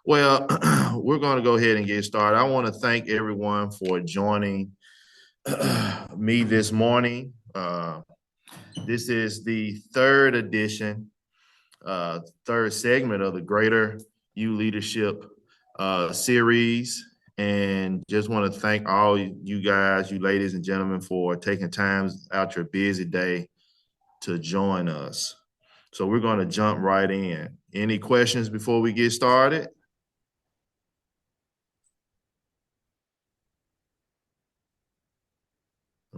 Well, we're going to go ahead and get started. I want to thank everyone for joining me this morning. This is the third edition, third segment of the Greater You Leadership series. And just want to thank all you guys, you ladies and gentlemen, for taking time out your busy day to join us. So we're going to jump right in. Any questions before we get started?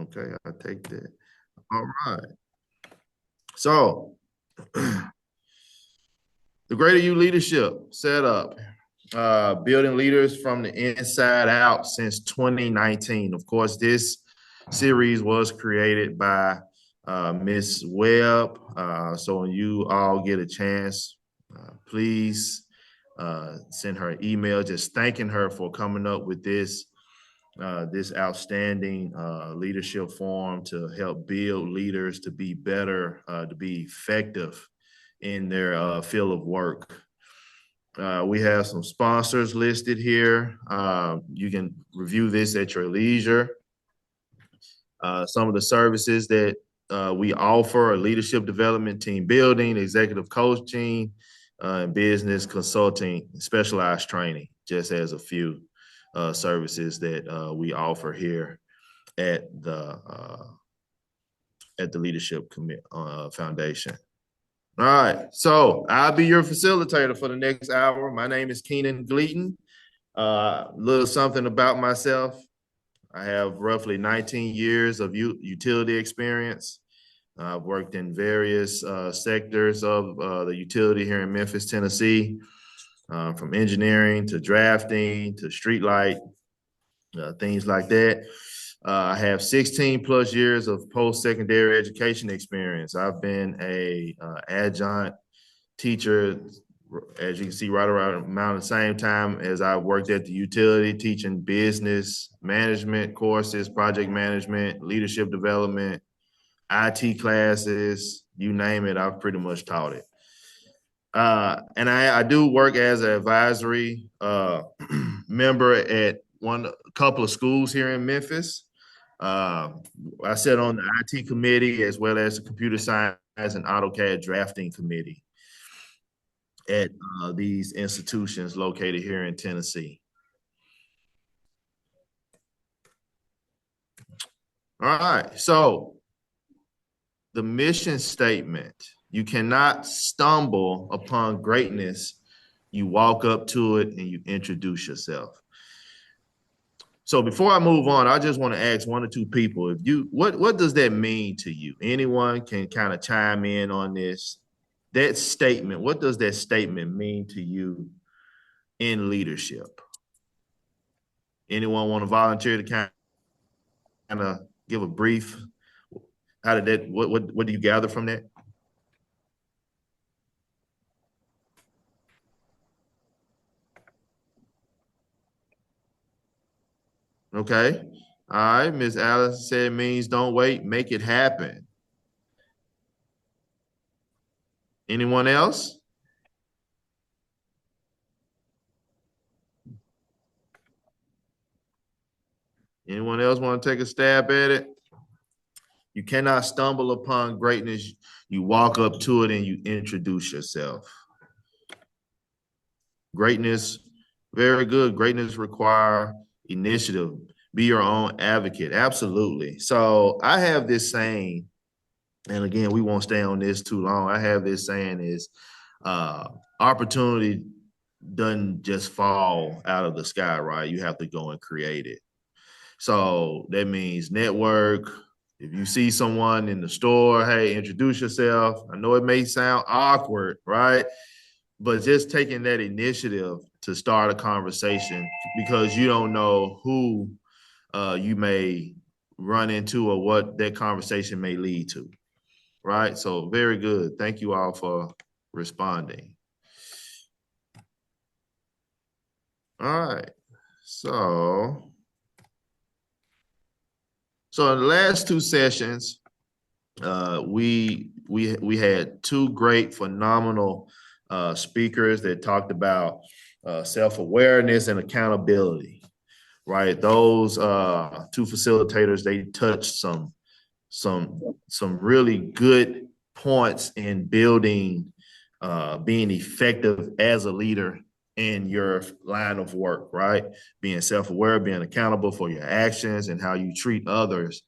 Okay, I'll take that. All right. So, the Greater You Leadership setup, building leaders from the inside out since 2019. Of course, this series was created by Miss Webb. So when you all get a chance, please send her an email just thanking her for coming up with this outstanding leadership forum to help build leaders to be better, to be effective in their field of work. We have some sponsors listed here. You can review this at your leisure. Some of the services that we offer are leadership development, team building, executive coaching, and business consulting, specialized training, just as a few services that we offer here at the Leadership Foundation. All right, so I'll be your facilitator for the next hour. My name is Keenan Gleaton. A little something about myself. I have roughly 19 years of utility experience. I've worked in various sectors of the utility here in Memphis, Tennessee, from engineering to drafting to streetlight, things like that. I have 16 plus years of post-secondary education experience. I've been a adjunct teacher, as you can see, right around the same time as I worked at the utility, teaching business management courses, project management, leadership development, IT classes, you name it, I've pretty much taught it. And I do work as an advisory member at a couple of schools here in Memphis. I sit on the IT committee as well as the computer science and AutoCAD drafting committee at these institutions located here in Tennessee. All right, so the mission statement: you cannot stumble upon greatness. You walk up to it and you introduce yourself. So before I move on, I just want to ask one or two people, what does that mean to you? Anyone can kind of chime in on this. That statement, what does that statement mean to you in leadership? Anyone want to volunteer to kind of give a brief? How did that, what do you gather from that? Okay. All right. Ms. Alice said it means don't wait, make it happen. Anyone else? Anyone else want to take a stab at it? You cannot stumble upon greatness. You walk up to it and you introduce yourself. Greatness, very good. Greatness require initiative. Be your own advocate. Absolutely. So I have this saying, and again, we won't stay on this too long. I have this saying is opportunity doesn't just fall out of the sky, right? You have to go and create it. So that means network. If you see someone in the store, hey, introduce yourself. I know it may sound awkward, right? But just taking that initiative to start a conversation, because you don't know who you may run into or what that conversation may lead to, right? So very good. Thank you all for responding. All right. So in the last two sessions, we had two great, phenomenal speakers that talked about self-awareness and accountability, right? Those two facilitators, they touched some really good points in building, being effective as a leader in your line of work, right? Being self-aware, being accountable for your actions and how you treat others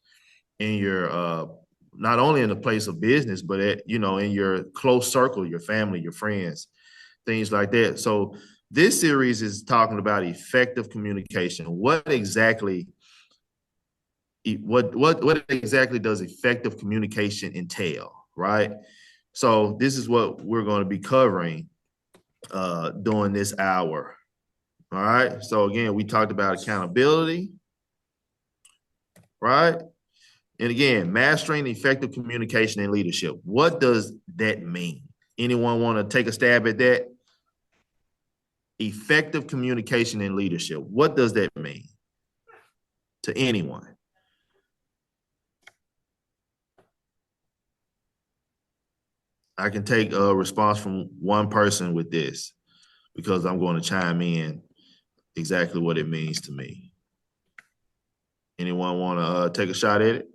in your not only in the place of business, but in your close circle, your family, your friends, things like that. So this series is talking about effective communication. What exactly does effective communication entail, right? So this is what we're going to be covering during this hour. All right. So again, we talked about accountability, right? And again, mastering effective communication and leadership. What does that mean? Anyone want to take a stab at that? Effective communication and leadership. What does that mean to anyone? I can take a response from one person with this because I'm going to chime in exactly what it means to me. Anyone want to take a shot at it?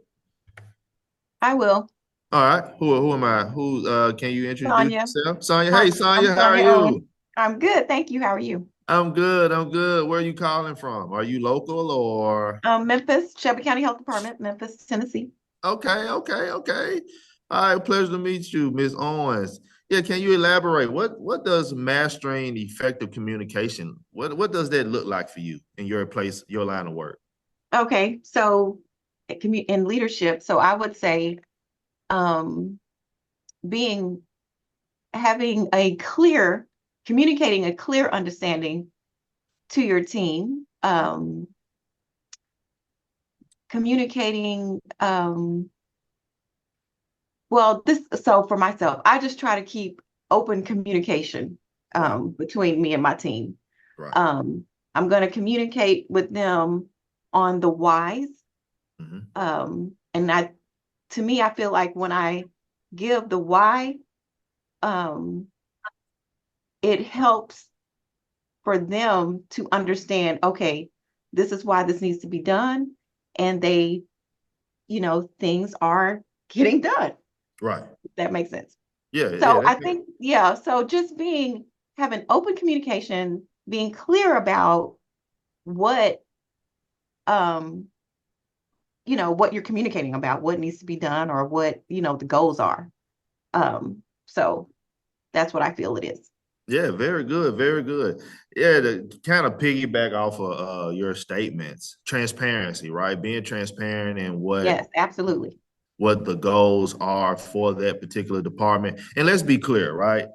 I will. All right. Who am I? Who can you introduce Sonia. yourself? Sonia. Hi, Hey, I'm Sonia, how are Sonia you? Owen. I'm good. Thank you. How are you? I'm good. I'm good. Where are you calling from? Are you local or? Memphis, Shelby County Health Department, Memphis, Tennessee. Okay, okay, okay. All right, pleasure to meet you, Ms. Owens. Yeah, can you elaborate? What does mastering effective communication, what does that look like for you in your place, your line of work? Okay, so in leadership, so I would say um, being having a clear, communicating a clear understanding to your team, communicating well, so for myself, I just try to keep open communication Right, between me and my team. right. Um, I'm going to communicate with them on the whys. Hmm. And to me, I feel like when I give the why, um, it helps for them to understand, okay, this is why this needs to be done. And things are getting done. Right. If that makes sense. Yeah, yeah, So that's I good. think, yeah, so just having open communication, being clear about what um what you're communicating about, what needs to be done or what, the goals are. So that's what I feel it is. Yeah, very good, very good. Yeah, to kind of piggyback off of your statements, transparency, right? Being transparent in Yes, absolutely. what the goals are for that particular department. And let's be clear, right?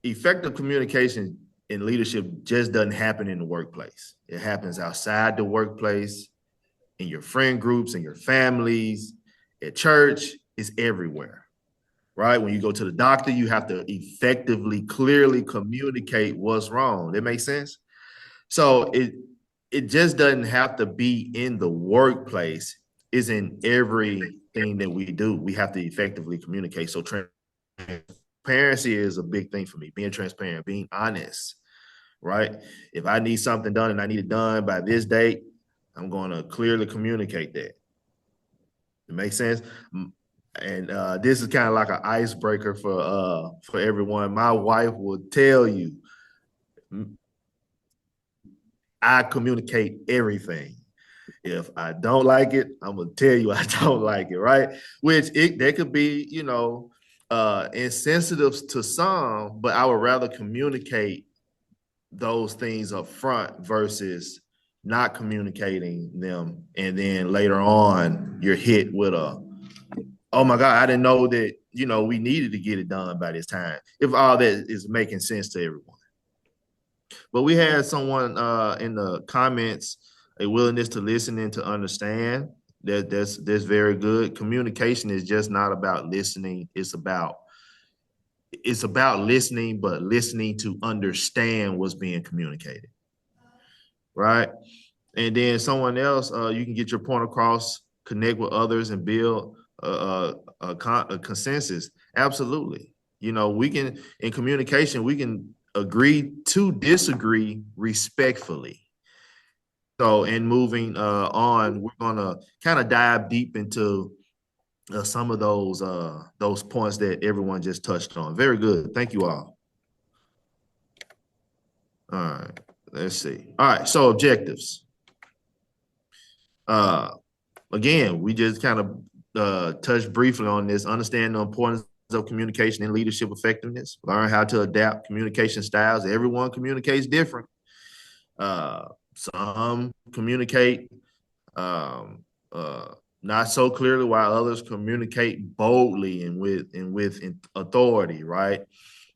Effective communication in leadership just doesn't happen in the workplace. It happens outside the workplace, in your friend groups, in your families, at church, it's everywhere, right? When you go to the doctor, you have to effectively, clearly communicate what's wrong. That makes sense? So it just doesn't have to be in the workplace. It's in everything that we do. We have to effectively communicate. So transparency is a big thing for me. Being transparent, being honest, right? If I need something done and I need it done by this date, I'm going to clearly communicate that. It makes sense. And this is kind of like an icebreaker for everyone. My wife will tell you I communicate everything. If I don't like it, I'm gonna tell you I don't like it, right? That could be, insensitive to some, but I would rather communicate those things up front versus not communicating them, and then later on you're hit with oh my God, I didn't know that, we needed to get it done by this time. If all that is making sense to everyone. But we had someone in the comments a willingness to listen and to understand. That's very good. Communication is just not about listening. It's about listening, but listening to understand what's being communicated, right? And then someone else, you can get your point across, connect with others, and build a consensus. Absolutely. We can in communication we can agree to disagree respectfully. So in moving on, we're gonna kind of dive deep into some of those points that everyone just touched on. Very good. Thank you all. All right. Let's see. All right. So objectives. Uh, Again, we just kind of touched briefly on this. Understand the importance of communication and leadership effectiveness. Learn how to adapt communication styles. Everyone communicates different. Some communicate um, not so clearly, while others communicate boldly and with authority. Right.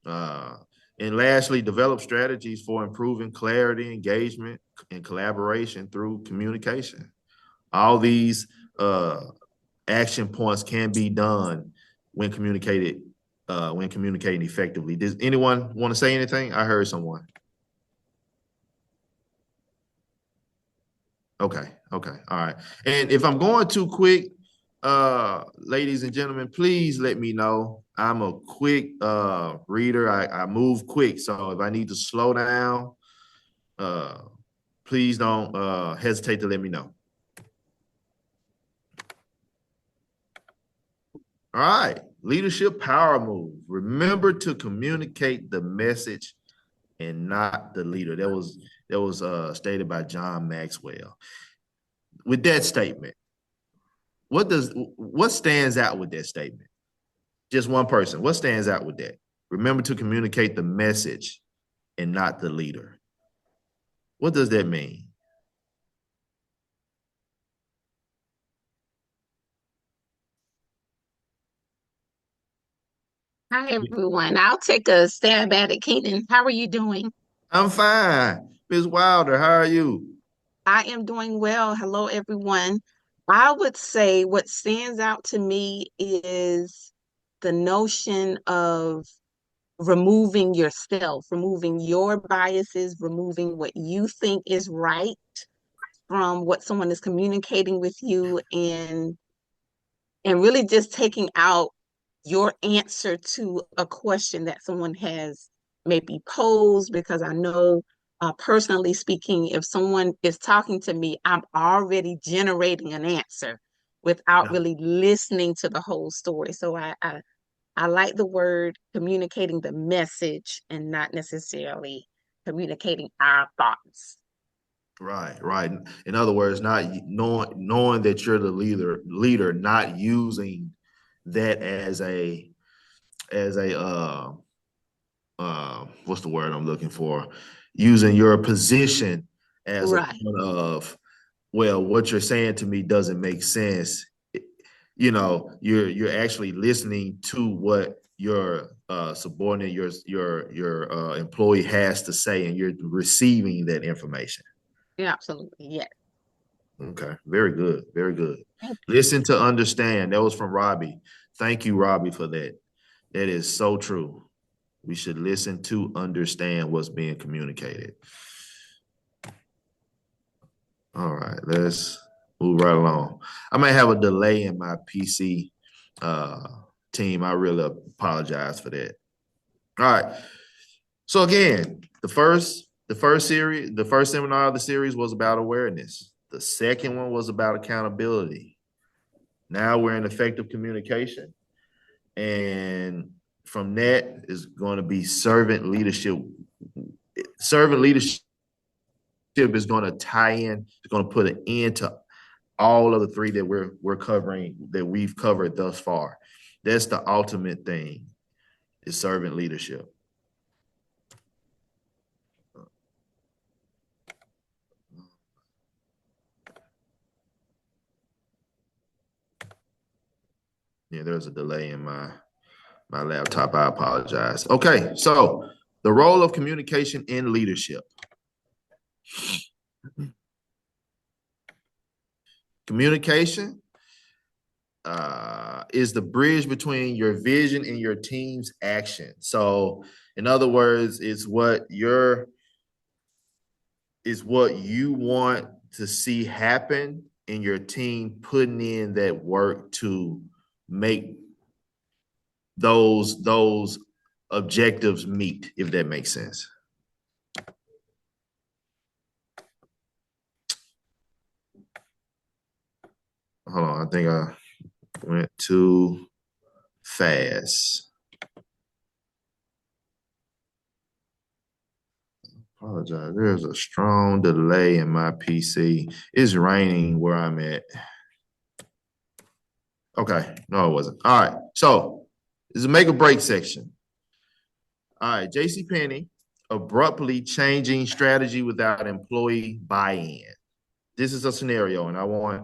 Uh, and lastly, develop strategies for improving clarity, engagement, and collaboration through communication. All these uh, action points can be done when communicating effectively. Does anyone want to say anything? I heard someone. Okay, okay, all right. And if I'm going too quick, ladies and gentlemen, please let me know. I'm a quick reader. I move quick, so if I need to slow down, uh, please don't hesitate to let me know. All right, leadership power move. Remember to communicate the message and not the leader. That was stated by John Maxwell. With that statement, what stands out with that statement? Just one person. What stands out with that? Remember to communicate the message and not the leader. What does that mean? Hi, everyone. I'll take a stab at it. Kaden, how are you doing? I'm fine. Ms. Wilder, how are you? I am doing well. Hello, everyone. I would say what stands out to me is the notion of removing yourself, removing your biases, removing what you think is right from what someone is communicating with you, and really just taking out your answer to a question that someone has maybe posed. Because I know, personally speaking, if someone is talking to me, I'm already generating an answer without Yeah. really listening to the whole story. So I like the word communicating the message and not necessarily communicating our thoughts. Right, right. In other words, not knowing that you're the leader, not using that as a what's the word I'm looking for? Using your position as a Right. point of, well, what you're saying to me doesn't make sense. You're actually listening to what your subordinate, your employee has to say, and you're receiving that information. Yeah, absolutely. Yes. Okay, very good, very good. Thank you. Listen to understand. That was from Robbie. Thank you, Robbie, for that. That is so true. We should listen to understand what's being communicated. All right, let's move right along. I may have a delay in my PC uh, team. I really apologize for that. All right. So again, the first seminar of the series was about awareness. The second one was about accountability. Now we're in effective communication. And from that is going to be servant leadership. Servant leadership is going to tie in, it's going to put an end to all of the three that we're covering, that we've covered thus far. That's the ultimate thing, is servant leadership. Yeah, there's a delay in my laptop. I apologize. Okay, so the role of communication in leadership. Communication is the bridge between your vision and your team's action. So, in other words, it's what you want to see happen, and your team putting in that work to make those objectives meet, if that makes sense. Hold on, I think I went too fast. Apologize. There's a strong delay in my PC. It's raining where I'm at. Okay, no, it wasn't. All right, so this is a make or break section. All right, JCPenney abruptly changing strategy without employee buy-in. This is a scenario, and I want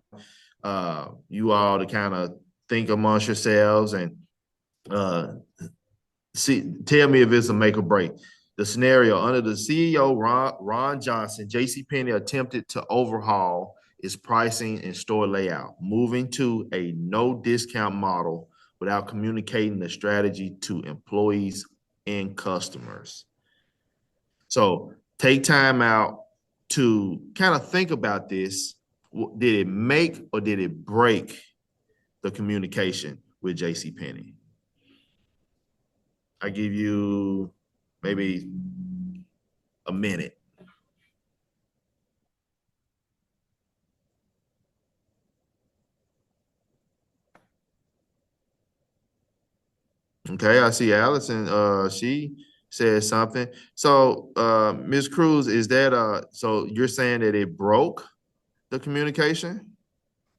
you all to kind of think amongst yourselves and tell me if it's a make or break. The scenario: under the CEO Ron Johnson, JCPenney attempted to overhaul its pricing and store layout, moving to a no discount model without communicating the strategy to employees and customers. So take time out to kind of think about this. Did it make or did it break the communication with JCPenney? I give you maybe a minute. Okay, I see Allison. She said something. So, Ms. Cruz, is that so you're saying that it broke the communication?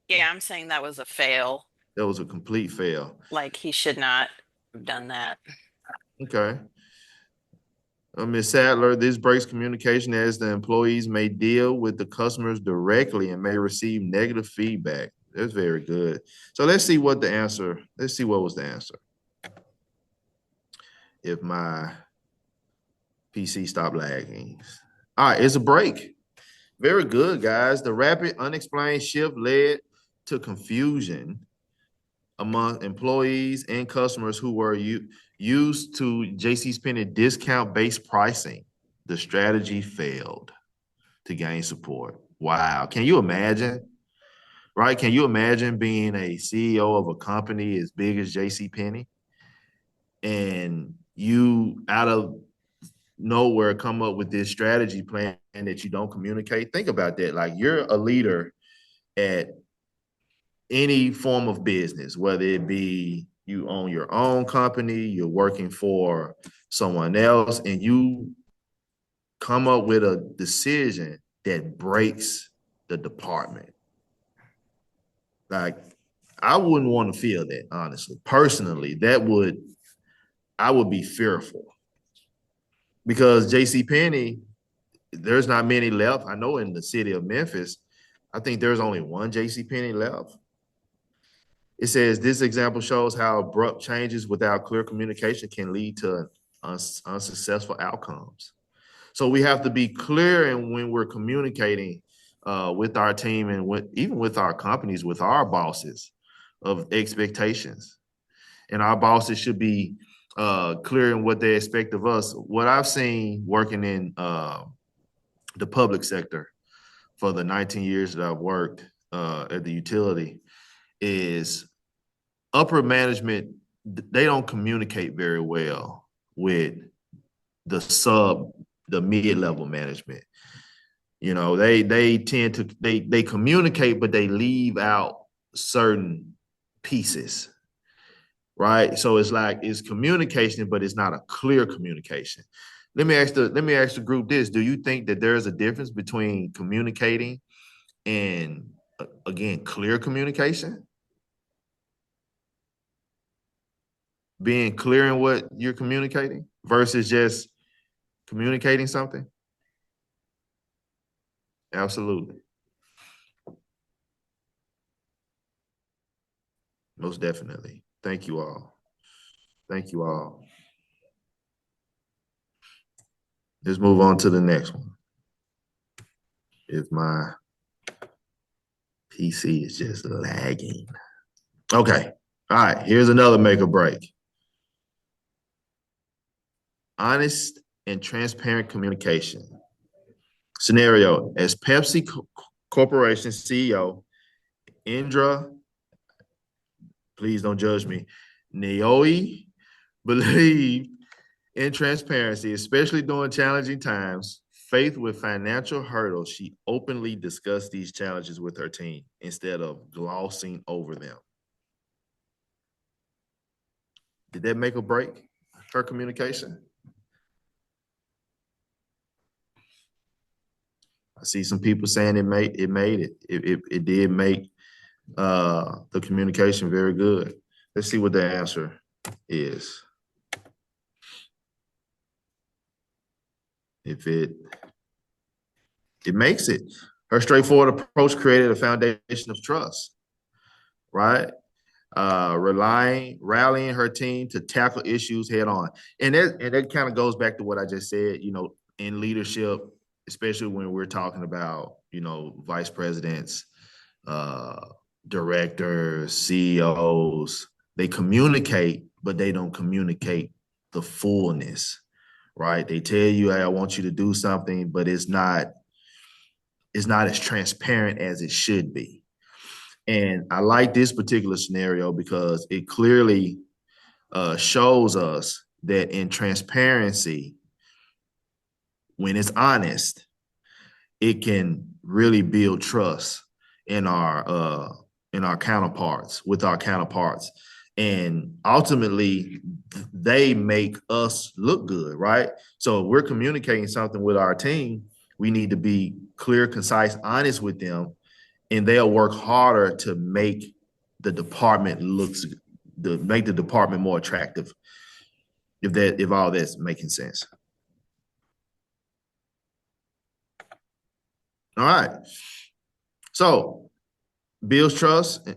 Yeah, I'm saying that was a fail. That was a complete fail. Like he should not have done that. Okay. Ms. Sadler, this breaks communication as the employees may deal with the customers directly and may receive negative feedback. That's very good. So let's see what was the answer. If my PC stopped lagging. All right, it's a break. Very good, guys. The rapid unexplained shift led to confusion among employees and customers who were used to JCPenney discount-based pricing. The strategy failed to gain support. Wow. Can you imagine? Right? Can you imagine being a CEO of a company as big as JCPenney and you out of nowhere come up with this strategy plan that you don't communicate? Think about that. Like, you're a leader at any form of business, whether it be you own your own company, you're working for someone else, and you come up with a decision that breaks the department. Like, I wouldn't want to feel that, honestly. Personally, I would be fearful because JCPenney, there's not many left. I know in the city of Memphis, I think there's only one JCPenney left. It says this example shows how abrupt changes without clear communication can lead to unsuccessful outcomes. So we have to be clear in when we're communicating with our team and even with our companies, with our bosses, of expectations. And our bosses should be clear in what they expect of us. What I've seen working in the public sector for the 19 years that I've worked at the utility is upper management, they don't communicate very well with the mid-level management. You know, they tend to they communicate, but they leave out certain pieces, right? So it's like it's communication, but it's not a clear communication. Let me ask the group this: do you think that there is a difference between communicating and again clear communication? Being clear in what you're communicating versus just communicating something? Absolutely. Most definitely. Thank you all. Thank you all. Let's move on to the next one. If my PC is just lagging. Okay. All right. Here's another make or break. Honest and transparent communication. Scenario: as Pepsi Corporation CEO, Indra, please don't judge me, Naoi believed In transparency, especially during challenging times, faced with financial hurdles, she openly discussed these challenges with her team instead of glossing over them. Did that make or break her communication? I see some people saying it made it. It did make the communication very good. Let's see what the answer is. If it makes it. Her straightforward approach created a foundation of trust, right? Rallying her team to tackle issues head on. And that kind of goes back to what I just said, in leadership, especially when we're talking about, vice presidents, directors, CEOs, they communicate, but they don't communicate the fullness, right? They tell you, hey, I want you to do something, but it's not as transparent as it should be. And I like this particular scenario because it clearly shows us that in transparency, when it's honest, it can really build trust in our counterparts, with our counterparts. And ultimately, they make us look good, right? So if we're communicating something with our team, we need to be clear, concise, honest with them, and they'll work harder to make the department make the department more attractive. If all that's making sense. All right. So builds trust,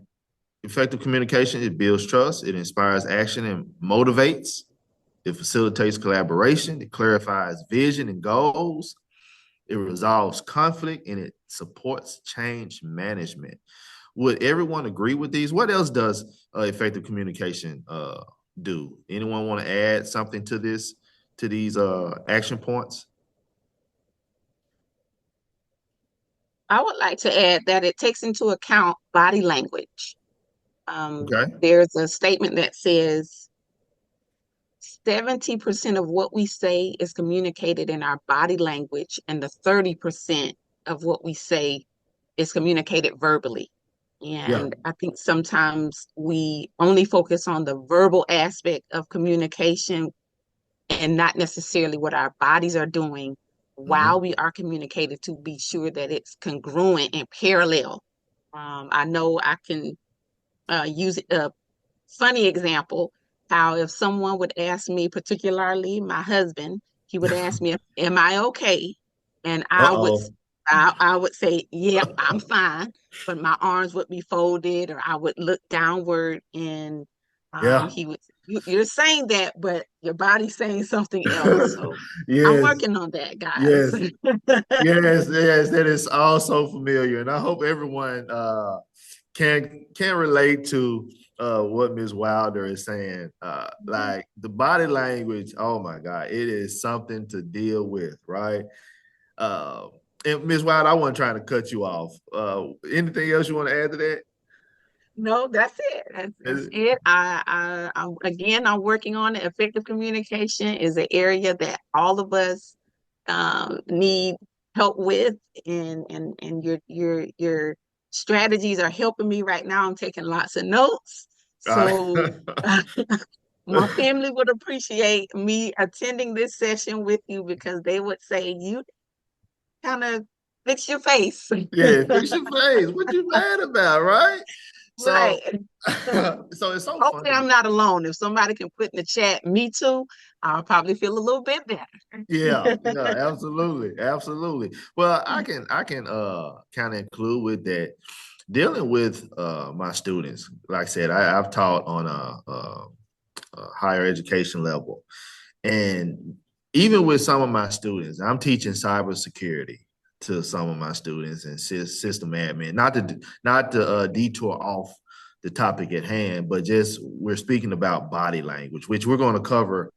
effective communication, it builds trust, it inspires action and motivates, it facilitates collaboration, it clarifies vision and goals, it resolves conflict, and it supports change management. Would everyone agree with these? What else does effective communication do? Anyone want to add something to these action points? I would like to add that it takes into account body language. Okay. There's a statement that says 70% of what we say is communicated in our body language, and the 30% of what we say is communicated verbally. Yeah. And I think sometimes we only focus on the verbal aspect of communication and not necessarily what our bodies are doing while we are communicating, to be sure that it's congruent and parallel. I know I can use a funny example, how if someone would ask me, particularly my husband, he would ask me, am I okay? And Uh-oh. I would say, yep, I'm fine. But my arms would be folded, or I would look downward, and Yeah. he would, you're saying that, but your body's saying something else. So I'm Yes. working on that, guys. Yes. Yes, that is all so familiar. And I hope everyone can relate to what Ms. Wilder is saying. Like the body language, oh my God, it is something to deal with, right? And Ms. Wilder, I wasn't trying to cut you off. Anything else you want to add to that? No, that's it. That's it. I'm working on it. Effective communication is an area that all of us need help with, and your strategies are helping me right now. I'm taking lots of notes, so my family would appreciate me attending this session with you, because they would say you kind of fix your face. Yeah, fix your face. What you mad about, right? So, Right. so it's so Hopefully, funny. I'm not alone. If somebody can put in the chat, me too, I'll probably feel a little bit Yeah, better. yeah, absolutely, absolutely. Well, I can kind of include with that, dealing with my students. Like I said, I've taught on a higher education level, and even with some of my students, I'm teaching cybersecurity to some of my students and system admin. Not to detour off the topic at hand, but just we're speaking about body language, which we're going to cover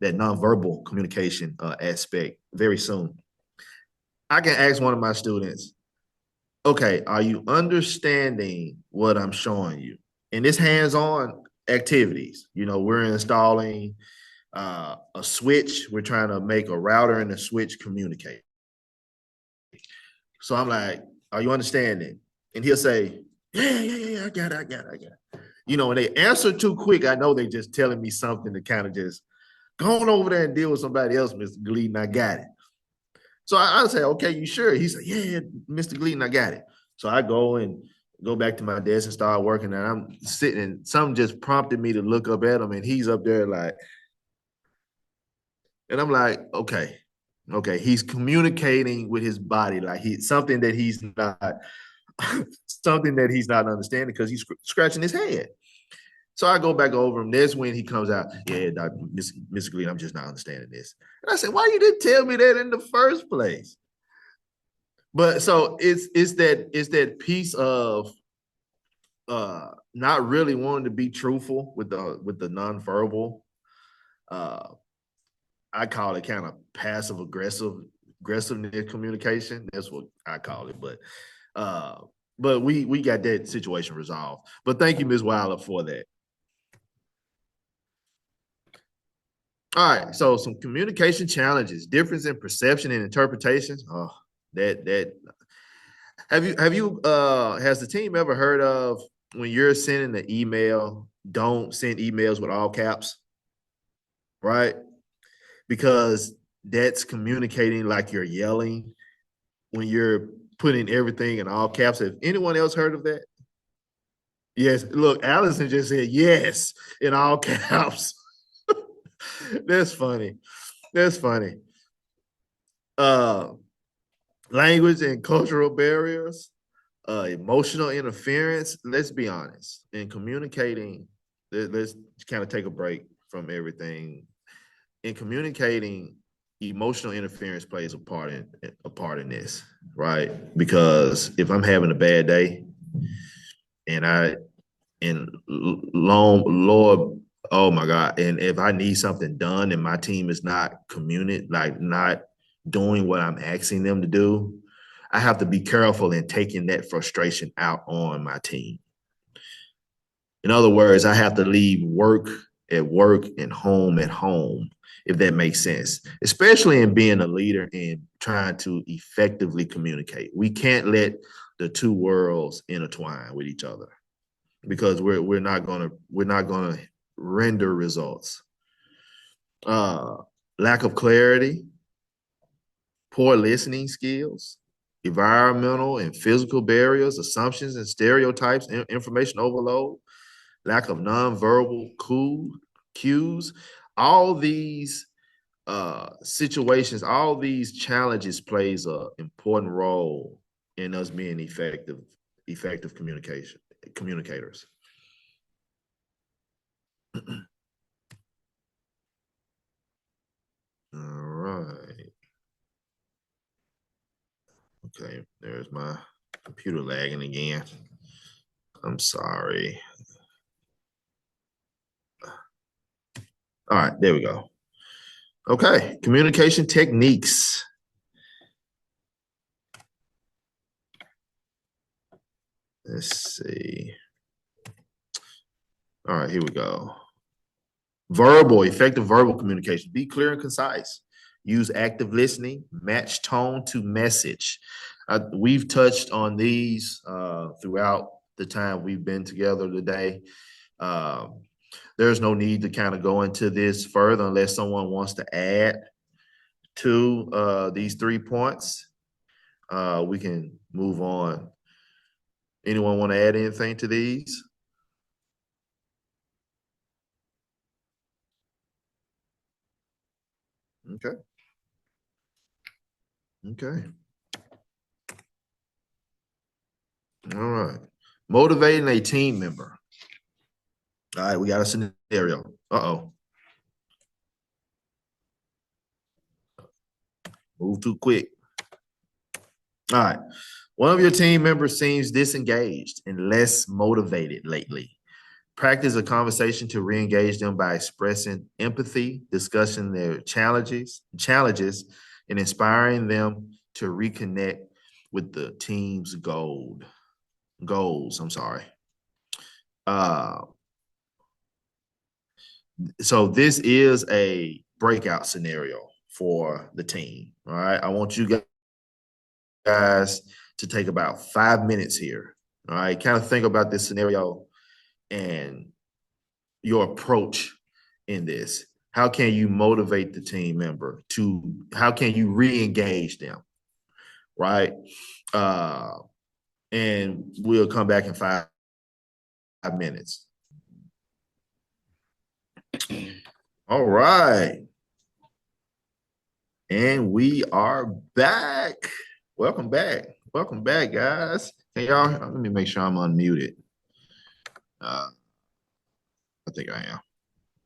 that nonverbal communication aspect very soon. I can ask one of my students, okay, are you understanding what I'm showing you? And this hands-on activities, we're installing a switch. We're trying to make a router and a switch communicate. So I'm like, are you understanding? And he'll say, yeah, I got it. You know, when they answer too quick, I know they just telling me something to kind of just go on over there and deal with somebody else, Mr. Gleason, I got it. So I say, okay, you sure? He said, yeah, Mr. Gleason, I got it. So I go back to my desk and start working, and I'm sitting, and something just prompted me to look up at him, and he's up there like, and I'm like, okay, he's communicating with his body, like something that he's not, something that he's not understanding because he's scratching his head. So I go back over him. That's when he comes out, yeah, Mr. Gleason, I'm just not understanding this. And I said, why you didn't tell me that in the first place? But so it's that piece of not really wanting to be truthful with the nonverbal. I call it kind of passive aggressiveness communication. That's what I call it. But we got that situation resolved. But thank you, Ms. Weiler, for that. All right, so some communication challenges, difference in perception and interpretations. Oh, that have you has the team ever heard of when you're sending an email, don't send emails with all caps, right? Because that's communicating like you're yelling when you're putting everything in all caps. Have anyone else heard of that? Yes, look, Allison just said yes in all caps. That's funny. That's funny. Language and cultural barriers, emotional interference. Let's be honest. In communicating, let's kind of take a break from everything. In communicating, emotional interference plays a part in this, right? Because if I'm having a bad day, and Lord, oh my God, and if I need something done and my team is not not doing what I'm asking them to do, I have to be careful in taking that frustration out on my team. In other words, I have to leave work at work and home at home, if that makes sense, especially in being a leader and trying to effectively communicate. We can't let the two worlds intertwine with each other because we're not gonna render results. Lack of clarity, poor listening skills, environmental and physical barriers, assumptions and stereotypes, information overload, lack of nonverbal cues. All these situations, all these challenges plays an important role in us being effective communicators. All right. Okay, there's my computer lagging again. I'm sorry. All right, there we go. Okay, communication techniques. Let's see. All right, here we go. Effective verbal communication. Be clear and concise. Use active listening. Match tone to message. We've touched on these throughout the time we've been together today. There's no need to kind of go into this further unless someone wants to add to these 3 points. We can move on. Anyone want to add anything to these? Okay. Okay. All right. Motivating a team member. All right, we got a scenario. Uh-oh. Move too quick. All right. One of your team members seems disengaged and less motivated lately. Practice a conversation to re-engage them by expressing empathy, discussing their challenges, and inspiring them to reconnect with the team's goals. so this is a breakout scenario for the team. All right. I want you guys to take about 5 minutes here. All right. Kind of think about this scenario and your approach in this. How can you motivate the team member how can you re-engage them? Right. And we'll come back in 5 minutes. All right. And we are back. Welcome back. Welcome back, guys. Can y'all, let me make sure I'm unmuted. I think I am.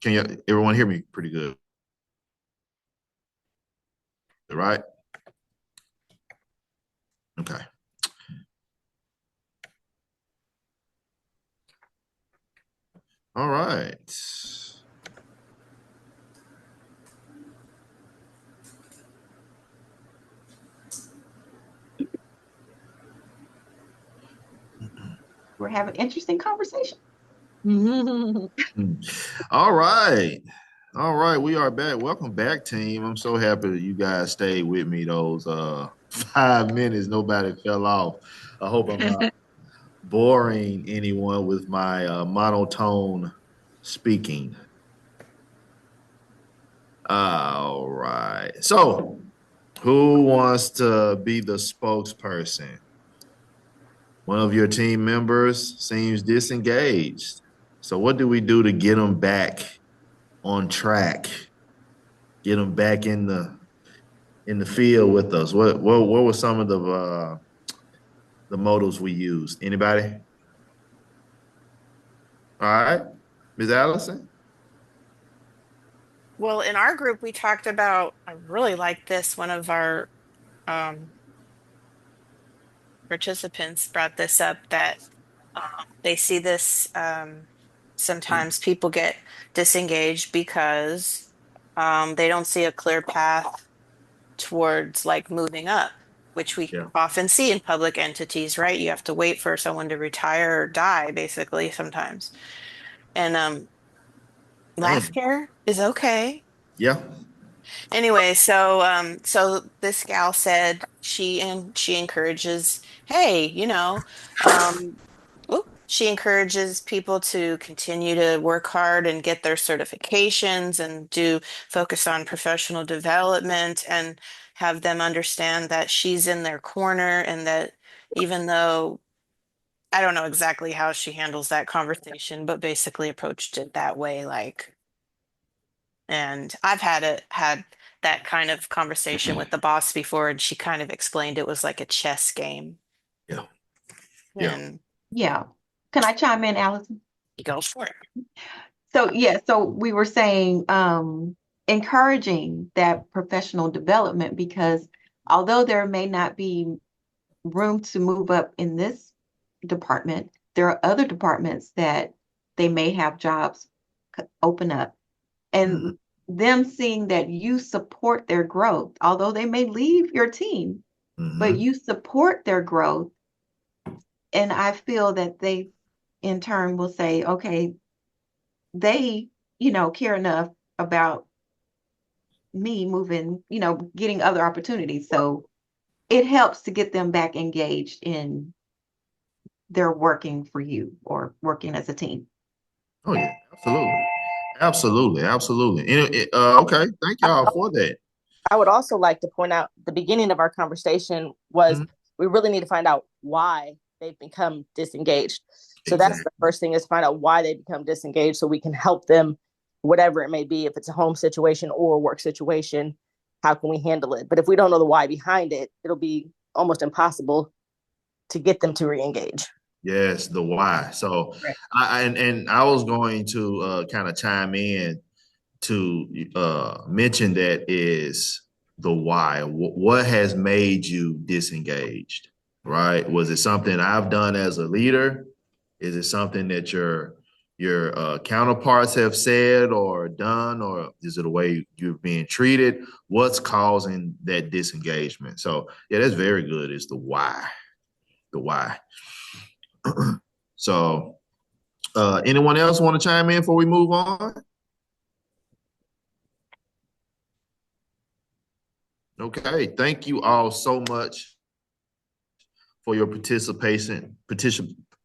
Can everyone hear me pretty good? Right? Okay. All right. We're having interesting conversation. All right. All right. We are back. Welcome back, team. I'm so happy that you guys stayed with me those 5 minutes. Nobody fell off. I hope I'm not boring anyone with my monotone speaking. All right. So, who wants to be the spokesperson? One of your team members seems disengaged. So, what do we do to get them back on track? Get them back in the field with us. What were some of the motives we used? Anybody? All right, Ms. Allison. Well, in our group, we talked about, I really like this. One of our um, participants brought this up that they see this sometimes people get disengaged because they don't see a clear path towards like moving up, which we Yeah. often see in public entities, right? You have to wait for someone to retire or die, basically, sometimes. And Damn. laughter is okay. Yeah. Anyway, so this gal said she encourages, hey, she encourages people to continue to work hard and get their certifications and do focus on professional development and have them understand that she's in their corner and that even though I don't know exactly how she handles that conversation, but basically approached it that way, like, and I've had that kind of conversation with the boss before, and she kind of explained it was like a chess game. Yeah. Yeah. And Yeah. Can I chime in, Allison? you go for it. So yeah, so we were saying encouraging that professional development because although there may not be room to move up in this department, there are other departments that they may have jobs open up. Mhm. And them seeing that you support their growth, although they may leave your team, but Mhm. you support their growth. And I feel that they in turn will say, okay, they, care enough about me moving, getting other opportunities. So it helps to get them back engaged in their working for you or working as a team. Oh yeah, absolutely, absolutely, absolutely. Okay, thank y'all for that. I would also like to point out the beginning of our conversation was Mhm. we really need to find out why they've become disengaged. So that's the Exactly. first thing is find out why they become disengaged so we can help them, whatever it may be, if it's a home situation or a work situation, how can we handle it? But if we don't know the why behind it, it'll be almost impossible to get them to re-engage. Yes, the why. So, Right. and I was going to kind of chime in to mention that is the why. What has made you disengaged? Right? Was it something I've done as a leader? Is it something that your counterparts have said or done, or is it the way you're being treated? What's causing that disengagement? So, yeah, that's very good. Is the why. The why. So, anyone else want to chime in before we move on? Okay, thank you all so much for your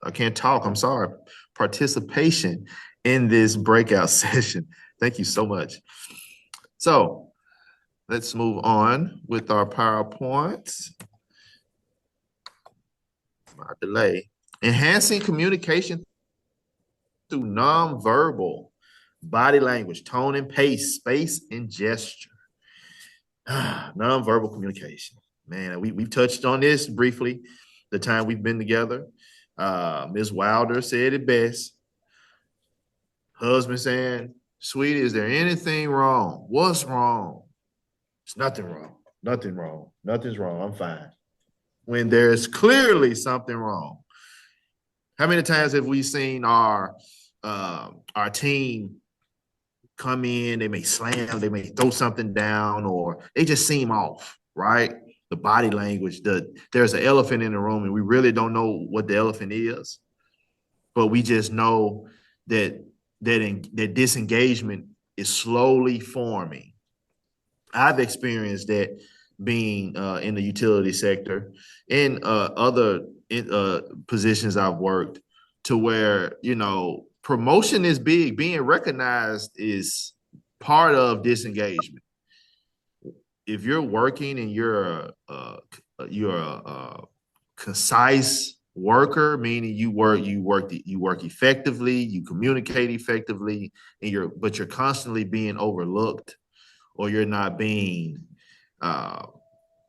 I can't talk, I'm sorry. Participation in this breakout session. Thank you so much. So let's move on with our PowerPoints. My delay. Enhancing communication through nonverbal body language, tone and pace, space and gesture. Nonverbal communication. Man, we've touched on this briefly the time we've been together. Ms. Wilder said it best. Husband saying, sweetie, is there anything wrong? What's wrong? It's nothing wrong. Nothing wrong. Nothing's wrong. I'm fine. When there's clearly something wrong. How many times have we seen our team come in, they may slam, they may throw something down, or they just seem off, right? The body language, there's an elephant in the room and we really don't know what the elephant is, but we just know that disengagement is slowly forming. I've experienced that being in the utility sector, in other positions I've worked, to where, you know, promotion is big. Being recognized is part of disengagement. If you're working and you're a concise worker, meaning you work effectively, you communicate effectively, but you're constantly being overlooked, or you're not being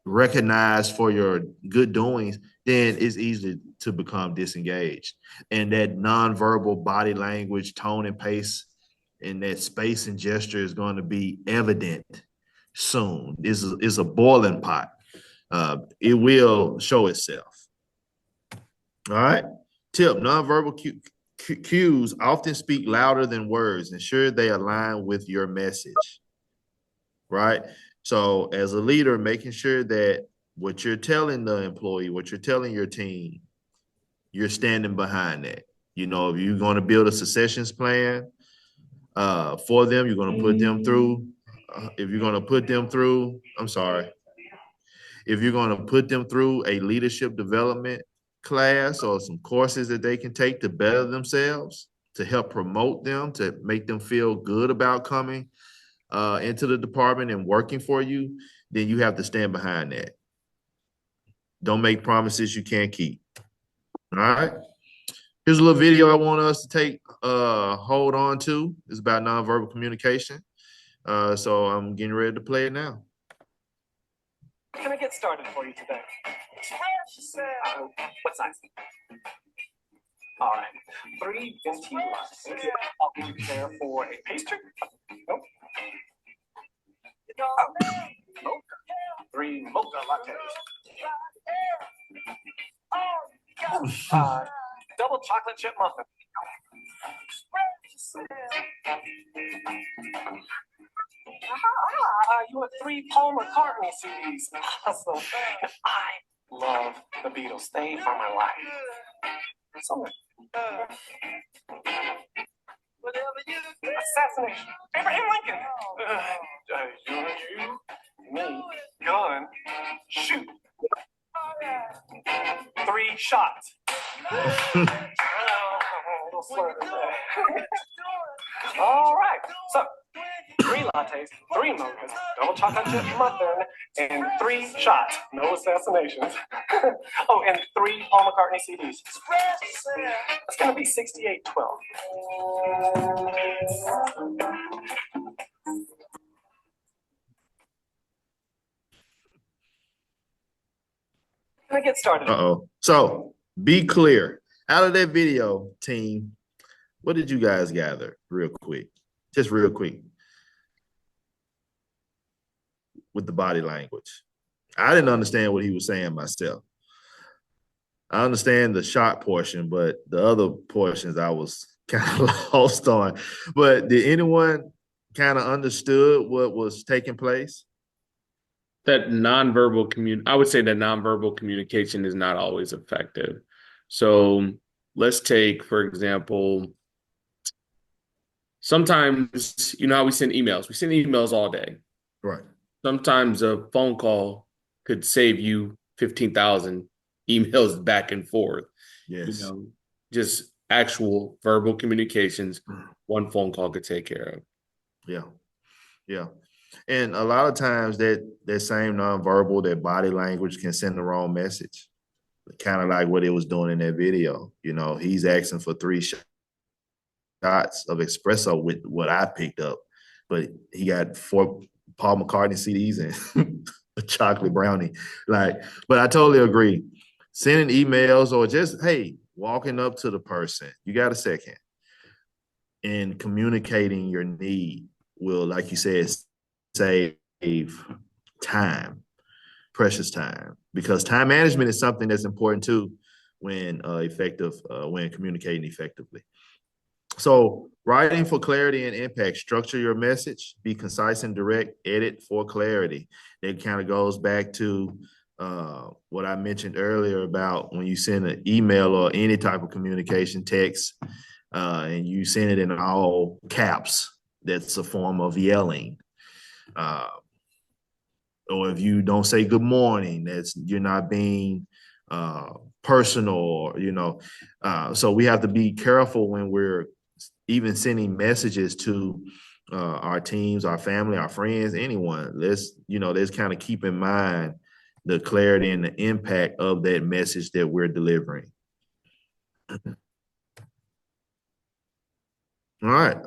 recognized for your good doings, then it's easy to become disengaged. And that nonverbal body language, tone and pace, and that space and gesture is going to be evident soon. It's a boiling pot. It will show itself. All right. Tip: nonverbal cues often speak louder than words. Ensure they align with your message. Right. So as a leader, making sure that what you're telling the employee, what you're telling your team, you're standing behind that. You know, if you're going to build a successions plan for them, you're going to put them through. If you're going to put them through, if you're going to put them through a leadership development class or some courses that they can take to better themselves, to help promote them, to make them feel good about coming into the department and working for you, then you have to stand behind that. Don't make promises you can't keep. All right. Here's a little video I want us to take hold on to. It's about nonverbal communication. So I'm getting ready to play it now. Can I get started for you today? What size? All right. 3 venti lattes. Would you care for a pastry? Nope. Mocha. 3 mocha lattes. Double chocolate chip muffin. You want 3 Paul McCartney CDs. Awesome. I love the Beatles. They are my life. So, assassination. Abraham Lincoln. You, me, gun, shoot. 3 shots. All right. So, 3 lattes, 3 mochas, double chocolate chip muffin, and 3 shots. No assassinations. Oh, and 3 Paul McCartney CDs. It's gonna be 68-12. Can I get started? So be clear. Out of that video, team, what did you guys gather real quick? Just real quick. With the body language. I didn't understand what he was saying myself. I understand the shot portion, but the other portions I was kind of lost on. But did anyone kind of understood what was taking place? I would say that nonverbal communication is not always effective. So let's take, for example, sometimes, you know how we send emails? We send emails all day. Right. Sometimes a phone call could save you 15,000 emails back and forth. You Yes. know, just actual verbal communications, one phone call could take care of. Yeah. Yeah. And a lot of times that same nonverbal, that body language can send the wrong message. Kind of like what it was doing in that video. You know, he's asking for 3 shots of espresso with what I picked up, but he got 4 Paul McCartney CDs and a chocolate brownie. Like, but I totally agree. Sending emails or just, hey, walking up to the person, you got a second, and communicating your need will, like you said, save time, precious time, because time management is something that's important too when communicating effectively. So writing for clarity and impact, structure your message, be concise and direct, edit for clarity. It kind of goes back to what I mentioned earlier about when you send an email or any type of communication text and you send it in all caps, that's a form of yelling. Uh, or if you don't say good morning, that's you're not being personal, or so we have to be careful when we're even sending messages to our teams, our family, our friends, anyone. Let's kind of keep in mind the clarity and the impact of that message that we're delivering. All right.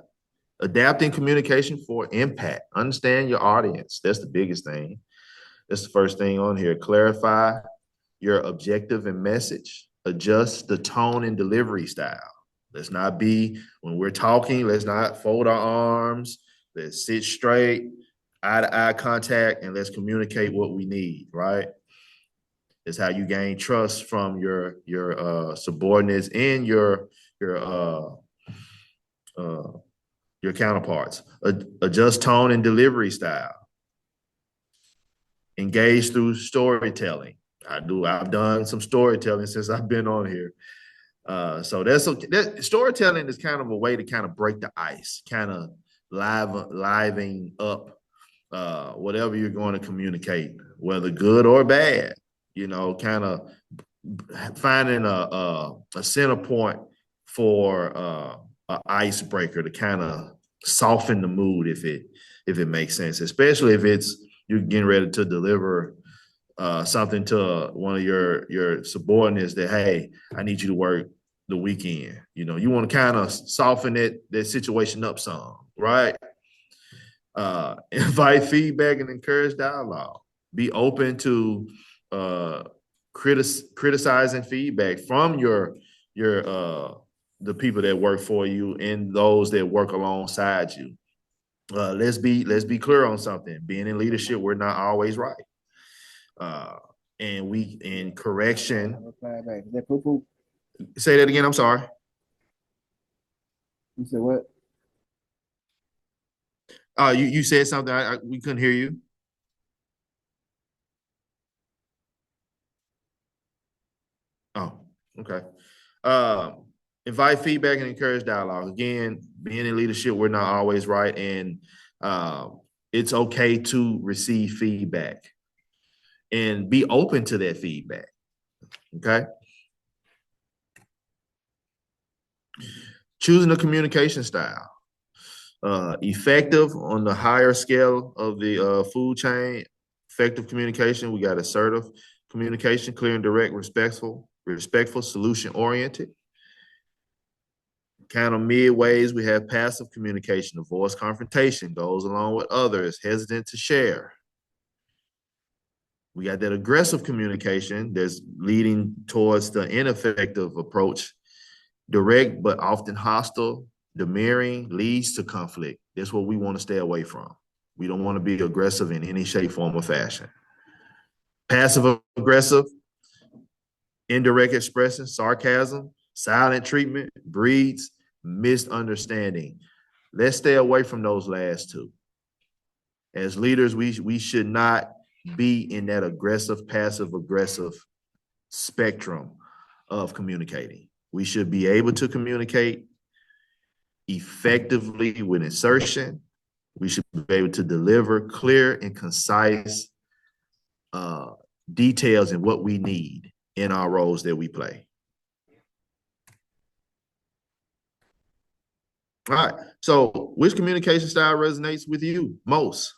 Adapting communication for impact. Understand your audience. That's the biggest thing. That's the first thing on here. Clarify your objective and message. Adjust the tone and delivery style. Let's not be, when we're talking, let's not fold our arms. Let's sit straight, eye to eye contact, and let's communicate what we need, right? It's how you gain trust from your subordinates and your counterparts. Adjust tone and delivery style. Engage through storytelling. I've done some storytelling since I've been on here. So storytelling is kind of a way to kind of break the ice, kind of livening up whatever you're going to communicate, whether good or bad. Kind of finding a center point for an icebreaker to kind of soften the mood if it makes sense, especially if you're getting ready to deliver something to one of your subordinates that, hey, I need you to work the weekend. You want to kind of soften that situation up some, right? Invite feedback and encourage dialogue. Be open to criticizing feedback from the people that work for you and those that work alongside you. Let's be clear on something. Being in leadership, we're not always right. And we in correction. Say that again. I'm sorry. You said what? You said something. We couldn't hear you. Oh, okay. Invite feedback and encourage dialogue. Again, being in leadership, we're not always right, and it's okay to receive feedback and be open to that feedback. Okay. Choosing a communication style. Effective on the higher scale of the food chain. Effective communication. We got assertive communication, clear and direct, respectful, solution oriented. Kind of midways, we have passive communication, avoids confrontation, goes along with others, hesitant to share. We got that aggressive communication that's leading towards the ineffective approach, direct but often hostile, demurring, leads to conflict. That's what we want to stay away from. We don't want to be aggressive in any shape, form, or fashion. Passive aggressive, indirect expression, sarcasm, silent treatment, breeds misunderstanding. Let's stay away from those last two. As leaders, we should not be in that aggressive, passive aggressive spectrum of communicating. We should be able to communicate effectively with insertion, We should be able to deliver clear and concise details in what we need in our roles that we play. All right. So which communication style resonates with you most?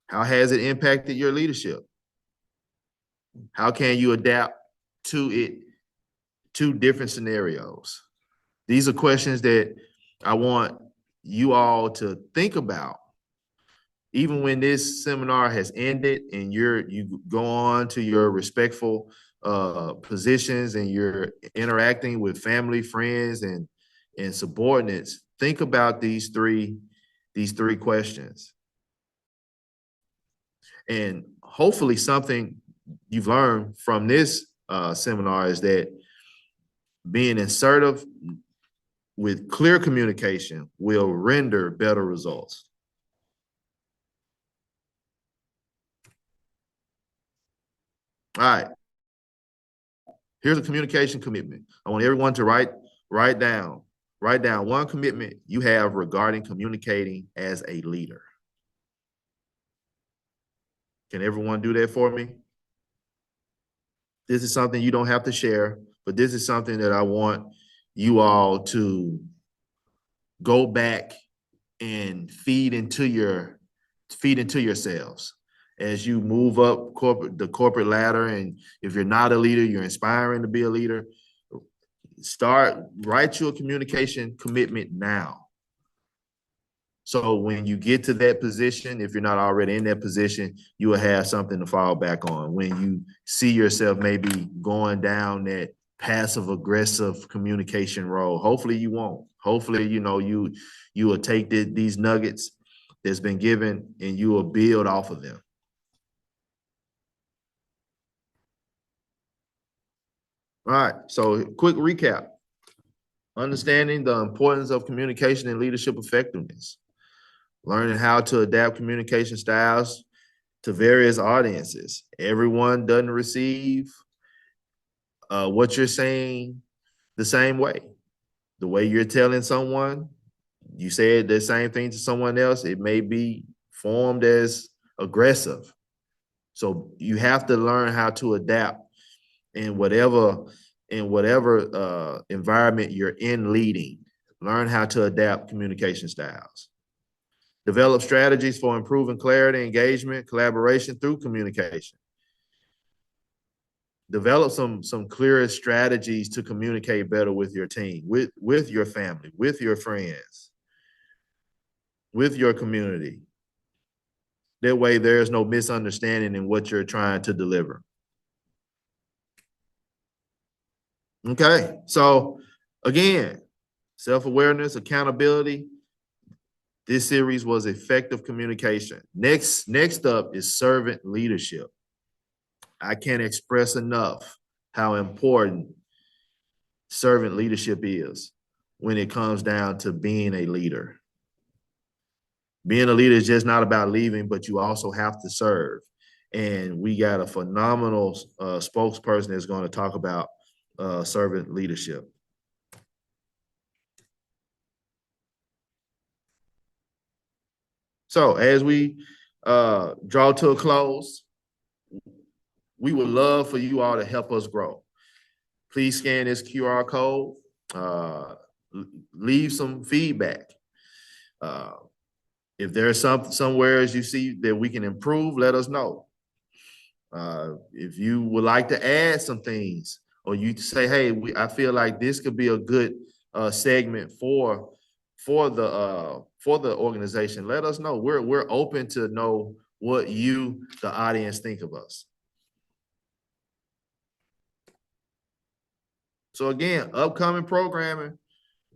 How has it impacted your leadership? How can you adapt to it, to different scenarios? These are questions that I want you all to think about. Even when this seminar has ended and you go on to your respectful positions and you're interacting with family, friends, and subordinates, think about these three questions. And hopefully something you've learned from this seminar is that being assertive with clear communication will render better results. All right. Here's a communication commitment. I want everyone to write down one commitment you have regarding communicating as a leader. Can everyone do that for me? This is something you don't have to share, but this is something that I want you all to go back and feed into yourselves as you move up the corporate ladder. And if you're not a leader, you're inspiring to be a leader. Write your communication commitment now. So when you get to that position, if you're not already in that position, you will have something to fall back on. When you see yourself maybe going down that passive aggressive communication role, hopefully you won't. Hopefully, you will take these nuggets that's been given and you will build off of them. All right, so quick recap. Understanding the importance of communication and leadership effectiveness. Learning how to adapt communication styles to various audiences. Everyone doesn't receive what you're saying the same way. The way you're telling someone, you said the same thing to someone else, it may be formed as aggressive. So you have to learn how to adapt in whatever environment you're in leading. Learn how to adapt communication styles. Develop strategies for improving clarity, engagement, collaboration through communication. Develop some clearer strategies to communicate better with your team, with your family, with your friends, with your community. That way there's no misunderstanding in what you're trying to deliver. Okay, so again, self-awareness, accountability. This series was effective communication. Next up is servant leadership. I can't express enough how important servant leadership is when it comes down to being a leader. Being a leader is just not about leaving, but you also have to serve. And we got a phenomenal spokesperson that's going to talk about servant leadership. So as we draw to a close, we would love for you all to help us grow. Please scan this QR code, leave some feedback. If there's somewhere as you see that we can improve, let us know. If you would like to add some things, or you say, hey, I feel like this could be a good segment for the organization, let us know. We're open to know what you, the audience, think of us. So again, upcoming programming,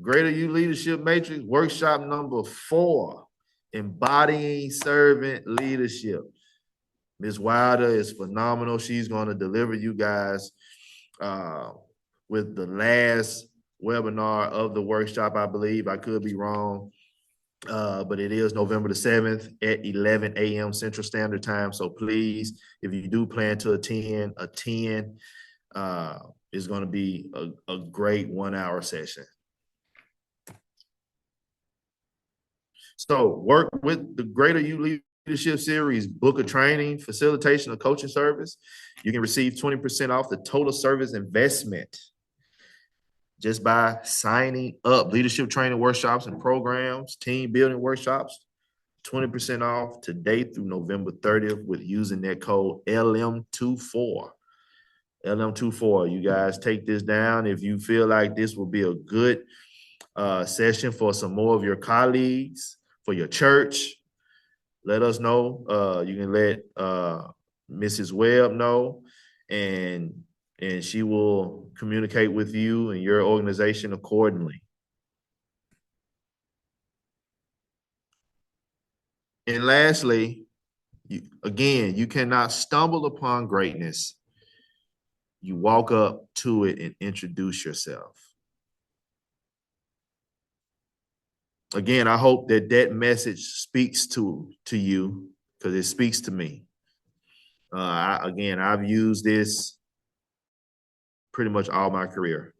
Greater You Leadership Matrix, workshop number 4, embodying servant leadership. Ms. Wilder is phenomenal. She's going to deliver you guys with the last webinar of the workshop, I believe. I could be wrong, but it is November the 7th at 11 a.m. Central Standard Time. So please, if you do plan to attend, it's going to be a great 1-hour session. So work with the Greater You Leadership Series, book a training, facilitation, or coaching service. You can receive 20% off the total service investment just by signing up. Leadership training workshops and programs, team building workshops, 20% off today through November 30th with using that code LM24. LM24. You guys take this down. If you feel like this will be a good session for some more of your colleagues, for your church, let us know. You can let Mrs. Webb know, and she will communicate with you and your organization accordingly. And lastly, you cannot stumble upon greatness. You walk up to it and introduce yourself. Again, I hope that message speaks to you, because it speaks to me. I've used this pretty much all my career.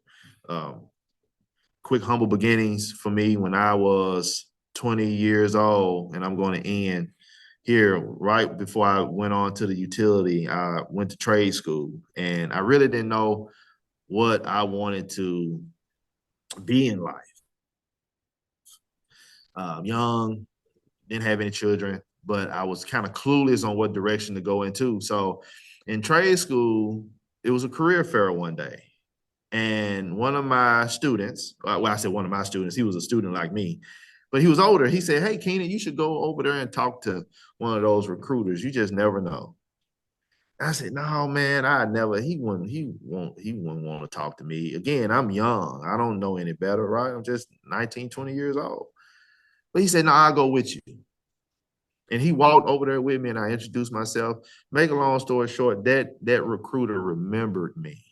Quick, humble beginnings for me when I was 20 years old, and I'm going to end here right before I went on to the utility. I went to trade school, and I really didn't know what I wanted to be in life. Young, didn't have any children, but I was kind of clueless on what direction to go into. So in trade school, it was a career fair one day. And one of my students, well, I said one of my students, he was a student like me, but he was older. He said, "Hey, Keenan, you should go over there and talk to one of those recruiters. You just never know." I said, "No, man, he wouldn't want to talk to me. Again, I'm young. I don't know any better, right? I'm just 19, 20 years old." But he said, "No, I'll go with you." And he walked over there with me, and I introduced myself. Make a long story short, that recruiter remembered me.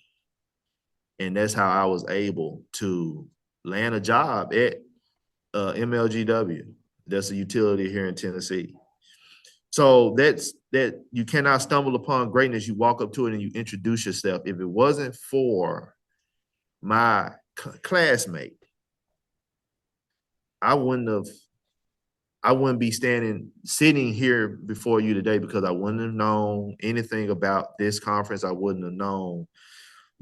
And that's how I was able to land a job at MLGW. That's a utility here in Tennessee. So that you cannot stumble upon greatness. You walk up to it and you introduce yourself. If it wasn't for my classmate, I wouldn't be sitting here before you today, because I wouldn't have known anything about this conference. I wouldn't have known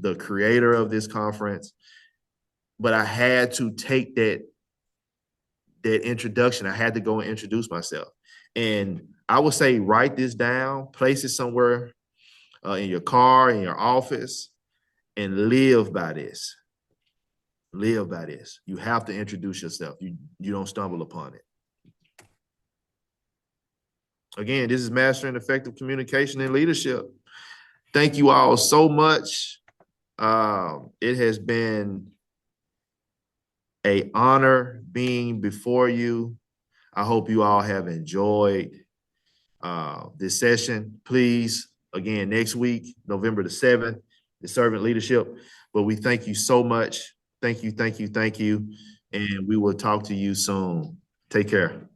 the creator of this conference, but I had to take that introduction. I had to go and introduce myself. And I would say, write this down, place it somewhere in your car, in your office, and live by this. Live by this. You have to introduce yourself. You don't stumble upon it. Again, this is Mastering Effective Communication and Leadership. Thank you all so much. It has been an honor being before you. I hope you all have enjoyed this session. Please, again, next week, November the 7th, the servant leadership. But we thank you so much. Thank you. And we will talk to you soon. Take care.